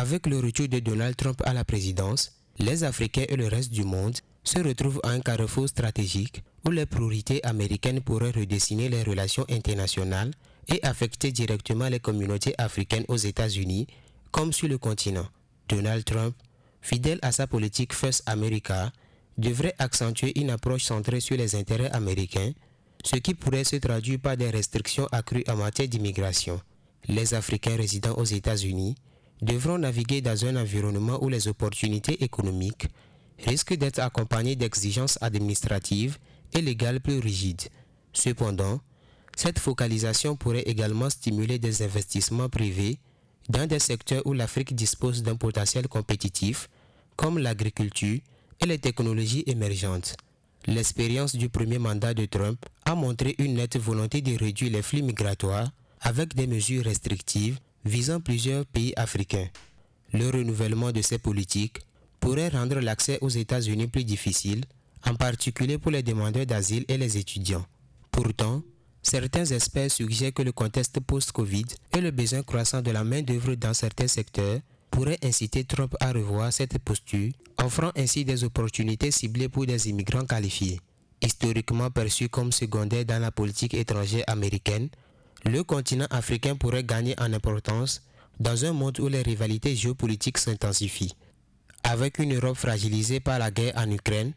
Avec le retour de Donald Trump à la présidence, les Africains et le reste du monde se retrouvent à un carrefour stratégique où les priorités américaines pourraient redessiner les relations internationales et affecter directement les communautés africaines aux États-Unis comme sur le continent. Donald Trump, fidèle à sa politique First America, devrait accentuer une approche centrée sur les intérêts américains, ce qui pourrait se traduire par des restrictions accrues en matière d'immigration. Les Africains résidant aux États-Unis devront naviguer dans un environnement où les opportunités économiques risquent d'être accompagnées d'exigences administratives et légales plus rigides. Cependant, cette focalisation pourrait également stimuler des investissements privés dans des secteurs où l'Afrique dispose d'un potentiel compétitif, comme l'agriculture et les technologies émergentes. L'expérience du premier mandat de Trump a montré une nette volonté de réduire les flux migratoires avec des mesures restrictives visant plusieurs pays africains. Le renouvellement de ces politiques pourrait rendre l'accès aux États-Unis plus difficile, en particulier pour les demandeurs d'asile et les étudiants. Pourtant, certains experts suggèrent que le contexte post-Covid et le besoin croissant de la main-d'œuvre dans certains secteurs pourraient inciter Trump à revoir cette posture, offrant ainsi des opportunités ciblées pour des immigrants qualifiés. Historiquement perçu comme secondaire dans la politique étrangère américaine, le continent africain pourrait gagner en importance dans un monde où les rivalités géopolitiques s'intensifient. Avec une Europe fragilisée par la guerre en Ukraine,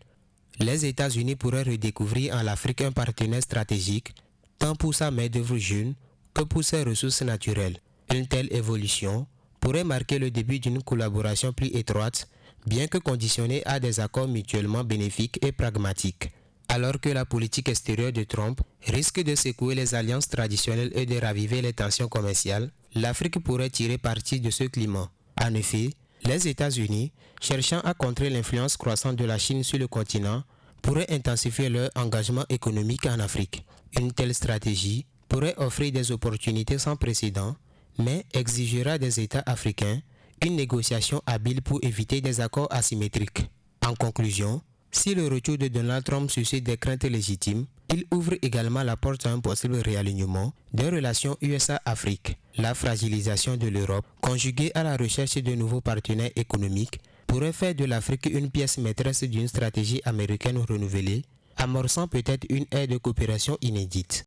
les États-Unis pourraient redécouvrir en l'Afrique un partenaire stratégique, tant pour sa main-d'œuvre jeune que pour ses ressources naturelles. Une telle évolution pourrait marquer le début d'une collaboration plus étroite, bien que conditionnée à des accords mutuellement bénéfiques et pragmatiques. Alors que la politique extérieure de Trump risque de secouer les alliances traditionnelles et de raviver les tensions commerciales, l'Afrique pourrait tirer parti de ce climat. En effet, les États-Unis, cherchant à contrer l'influence croissante de la Chine sur le continent, pourraient intensifier leur engagement économique en Afrique. Une telle stratégie pourrait offrir des opportunités sans précédent, mais exigera des États africains une négociation habile pour éviter des accords asymétriques. En conclusion, si le retour de Donald Trump suscite des craintes légitimes, il ouvre également la porte à un possible réalignement des relations USA-Afrique. La fragilisation de l'Europe, conjuguée à la recherche de nouveaux partenaires économiques, pourrait faire de l'Afrique une pièce maîtresse d'une stratégie américaine renouvelée, amorçant peut-être une ère de coopération inédite.